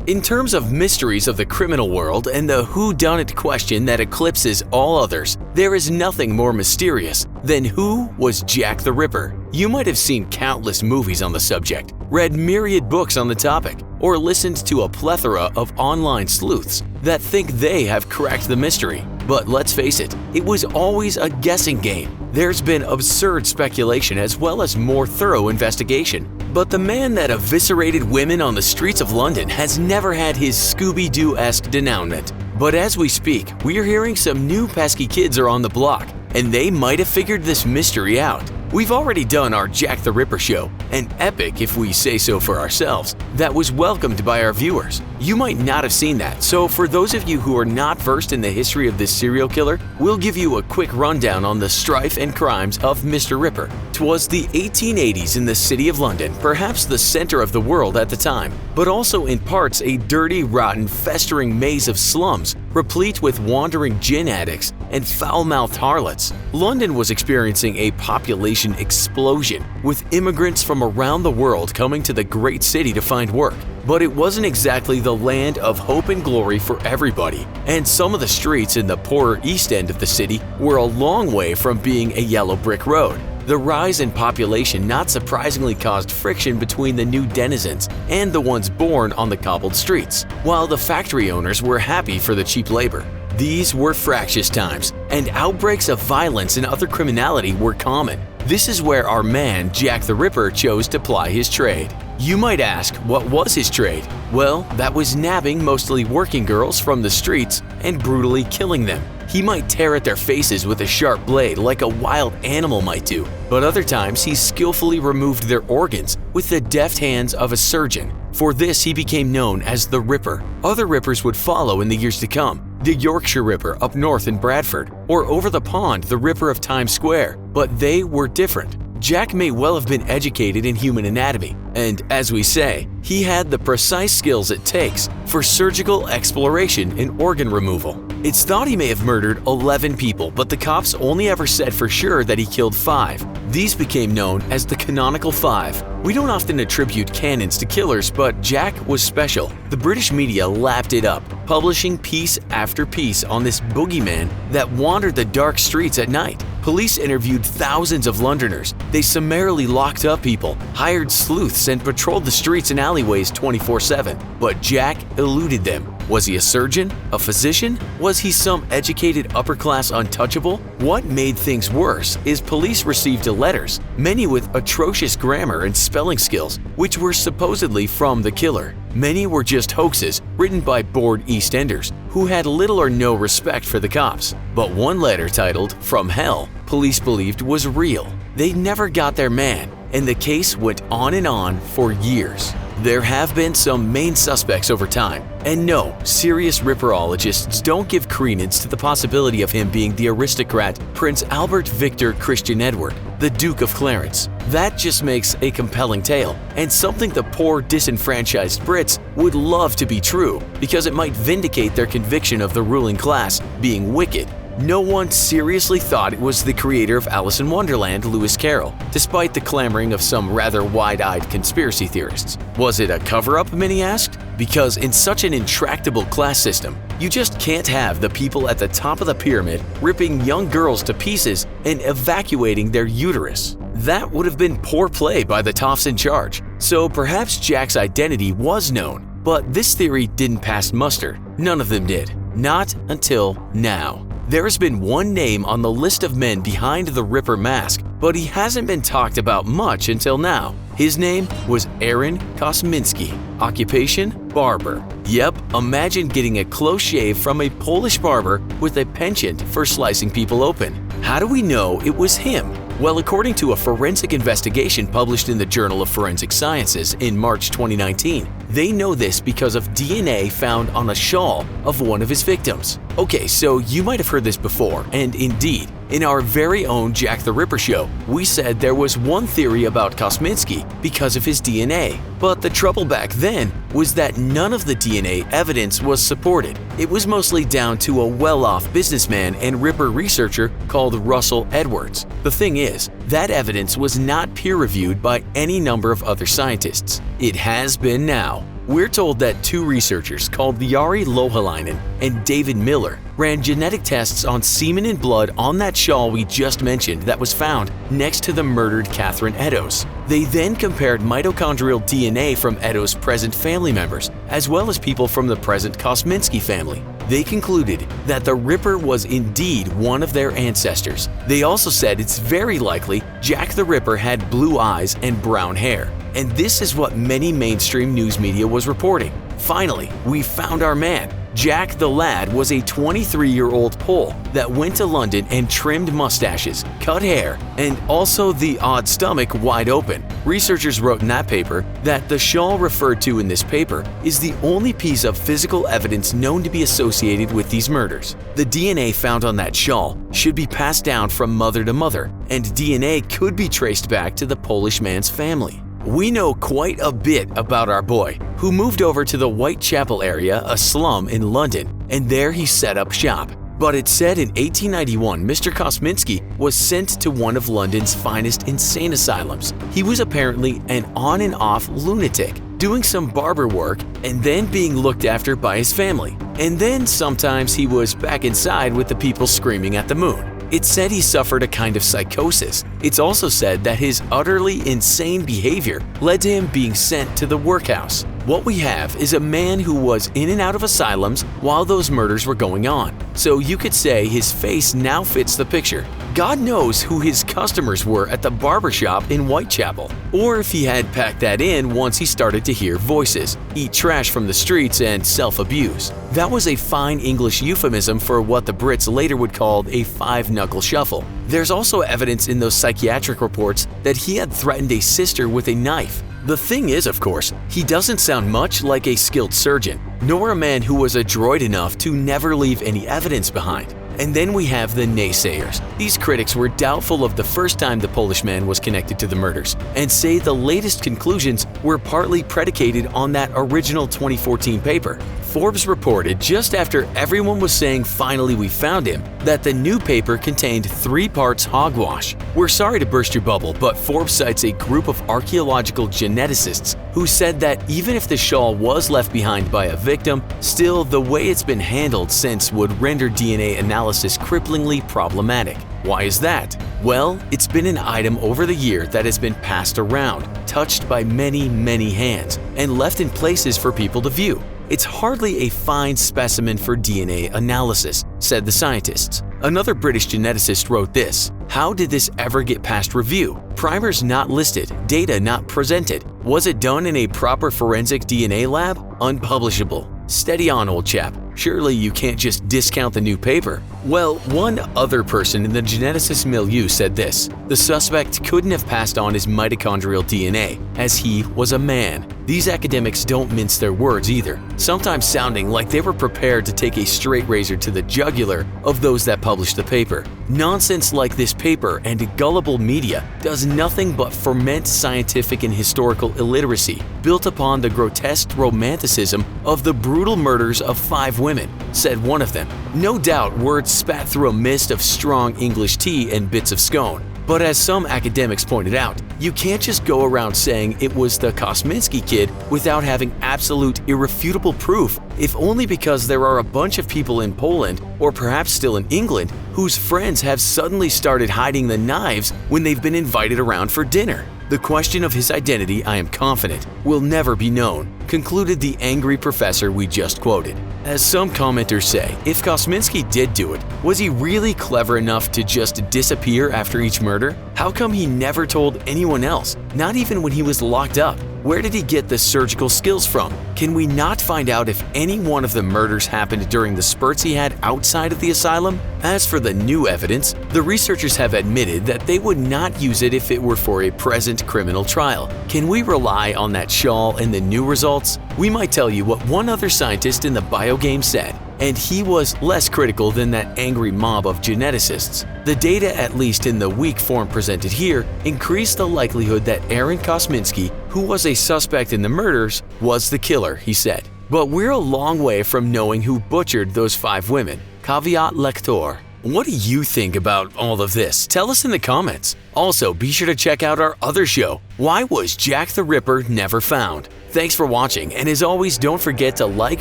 In terms of mysteries of the criminal world and the whodunit question that eclipses all others, there is nothing more mysterious than who was Jack the Ripper. You might have seen countless movies on the subject, read myriad books on the topic, or listened to a plethora of online sleuths that think they have cracked the mystery. But let's face it, it was always a guessing game. There's been absurd speculation as well as more thorough investigation. But the man that eviscerated women on the streets of London has never had his Scooby-Doo-esque denouement. But as we speak, we are hearing some new pesky kids are on the block, and they might have figured this mystery out. We've already done our Jack the Ripper show, an epic if we say so for ourselves, that was welcomed by our viewers. You might not have seen that, so for those of you who are not versed in the history of this serial killer, we'll give you a quick rundown on the strife and crimes of Mr. Ripper. 'Twas the 1880s in the city of London, perhaps the center of the world at the time, but also in parts a dirty, rotten, festering maze of slums, replete with wandering gin addicts and foul-mouthed harlots. London was experiencing a population explosion, with immigrants from around the world coming to the great city to find work. But it wasn't exactly the land of hope and glory for everybody, and some of the streets in the poorer east end of the city were a long way from being a yellow brick road. The rise in population not surprisingly caused friction between the new denizens and the ones born on the cobbled streets, while the factory owners were happy for the cheap labor. These were fractious times, and outbreaks of violence and other criminality were common. This is where our man Jack the Ripper chose to ply his trade. You might ask, what was his trade? Well, that was nabbing mostly working girls from the streets and brutally killing them. He might tear at their faces with a sharp blade like a wild animal might do, but other times he skillfully removed their organs with the deft hands of a surgeon. For this he became known as the Ripper. Other Rippers would follow in the years to come. The Yorkshire Ripper up north in Bradford, or over the pond the Ripper of Times Square, but they were different. Jack may well have been educated in human anatomy, and as we say, he had the precise skills it takes for surgical exploration and organ removal. It's thought he may have murdered 11 people, but the cops only ever said for sure that he killed 5. These became known as the Canonical Five. We don't often attribute canons to killers, but Jack was special. The British media lapped it up, publishing piece after piece on this boogeyman that wandered the dark streets at night. Police interviewed thousands of Londoners. They summarily locked up people, hired sleuths, and patrolled the streets and alleyways 24/7. But Jack eluded them. Was he a surgeon? A physician? Was he some educated upper-class untouchable? What made things worse is police received letters, many with atrocious grammar and spelling skills, which were supposedly from the killer. Many were just hoaxes written by bored East Enders who had little or no respect for the cops. But one letter titled "From Hell" police believed was real. They never got their man, and the case went on for years. There have been some main suspects over time, and no, serious ripperologists don't give credence to the possibility of him being the aristocrat Prince Albert Victor Christian Edward, the Duke of Clarence. That just makes a compelling tale, and something the poor disenfranchised Brits would love to be true, because it might vindicate their conviction of the ruling class being wicked. No one seriously thought it was the creator of Alice in Wonderland, Lewis Carroll, despite the clamoring of some rather wide-eyed conspiracy theorists. Was it a cover-up, many asked? Because in such an intractable class system, you just can't have the people at the top of the pyramid ripping young girls to pieces and evacuating their uterus. That would have been poor play by the toffs in charge. So perhaps Jack's identity was known, but this theory didn't pass muster. None of them did. Not until now. There has been one name on the list of men behind the Ripper mask, but he hasn't been talked about much until now. His name was Aaron Kosminski. Occupation? Barber. Yep, imagine getting a close shave from a Polish barber with a penchant for slicing people open. How do we know it was him? Well, according to a forensic investigation published in the Journal of Forensic Sciences in March 2019, they know this because of DNA found on a shawl of one of his victims. Okay, so you might have heard this before, and indeed, in our very own Jack the Ripper show, we said there was one theory about Kosminski because of his DNA. But the trouble back then was that none of the DNA evidence was supported. It was mostly down to a well-off businessman and Ripper researcher called Russell Edwards. The thing is, that evidence was not peer-reviewed by any number of other scientists. It has been now. We're told that two researchers called Jari Lohelainen and David Miller ran genetic tests on semen and blood on that shawl we just mentioned that was found next to the murdered Catherine Eddowes. They then compared mitochondrial DNA from Eddowes' present family members, as well as people from the present Kosminski family. They concluded that the Ripper was indeed one of their ancestors. They also said it's very likely Jack the Ripper had blue eyes and brown hair. And this is what many mainstream news media was reporting. Finally, we found our man. Jack the Lad was a 23-year-old Pole that went to London and trimmed mustaches, cut hair, and also the odd stomach wide open. Researchers wrote in that paper that the shawl referred to in this paper is the only piece of physical evidence known to be associated with these murders. The DNA found on that shawl should be passed down from mother to mother, and DNA could be traced back to the Polish man's family. We know quite a bit about our boy, who moved over to the Whitechapel area, a slum in London, and there he set up shop. But it said in 1891 Mr. Kosminski was sent to one of London's finest insane asylums. He was apparently an on and off lunatic, doing some barber work and then being looked after by his family. And then sometimes he was back inside with the people screaming at the moon. It said he suffered a kind of psychosis. It's also said that his utterly insane behavior led to him being sent to the workhouse. What we have is a man who was in and out of asylums while those murders were going on. So you could say his face now fits the picture. God knows who his customers were at the barbershop in Whitechapel, or if he had packed that in once he started to hear voices, eat trash from the streets, and self-abuse. That was a fine English euphemism for what the Brits later would call a five-knuckle shuffle. There's also evidence in those psychiatric reports that he had threatened a sister with a knife. The thing is, of course, he doesn't sound much like a skilled surgeon, nor a man who was adroit enough to never leave any evidence behind. And then we have the naysayers. These critics were doubtful of the first time the Polish man was connected to the murders, and say the latest conclusions were partly predicated on that original 2014 paper. Forbes reported just after everyone was saying finally we found him, that the new paper contained 3 parts hogwash. We're sorry to burst your bubble, but Forbes cites a group of archaeological geneticists who said that even if the shawl was left behind by a victim, still the way it's been handled since would render DNA analysis cripplingly problematic. Why is that? Well, it's been an item over the year that has been passed around, touched by many, many hands, and left in places for people to view. It's hardly a fine specimen for DNA analysis, said the scientists. Another British geneticist wrote this: "How did this ever get past review? Primers not listed, data not presented. Was it done in a proper forensic DNA lab? Unpublishable. Steady on, old chap. Surely you can't just discount the new paper." Well, one other person in the geneticist milieu said this: the suspect couldn't have passed on his mitochondrial DNA, as he was a man. These academics don't mince their words either, sometimes sounding like they were prepared to take a straight razor to the jugular of those that published the paper. Nonsense like this paper and gullible media does nothing but foment scientific and historical illiteracy, built upon the grotesque romanticism of the brutal murders of 5 women, said one of them. No doubt words spat through a mist of strong English tea and bits of scone. But as some academics pointed out, you can't just go around saying it was the Kosminski kid without having absolute irrefutable proof, if only because there are a bunch of people in Poland, or perhaps still in England, whose friends have suddenly started hiding the knives when they've been invited around for dinner. The question of his identity, I am confident, will never be known, concluded the angry professor we just quoted. As some commenters say, if Kosminski did do it, was he really clever enough to just disappear after each murder? How come he never told anyone else, not even when he was locked up? Where did he get the surgical skills from? Can we not find out if any one of the murders happened during the spurts he had outside of the asylum? As for the new evidence, the researchers have admitted that they would not use it if it were for a present criminal trial. Can we rely on that shawl and the new results? We might tell you what one other scientist in the biogame said, and he was less critical than that angry mob of geneticists. The data, at least in the weak form presented here, increased the likelihood that Aaron Kosminski, who was a suspect in the murders, was the killer, he said. But we're a long way from knowing who butchered those 5 women. Caveat lector. What do you think about all of this? Tell us in the comments. Also, be sure to check out our other show, Why Was Jack the Ripper Never Found? Thanks for watching, and as always, don't forget to like,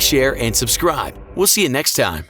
share, and subscribe. We'll see you next time.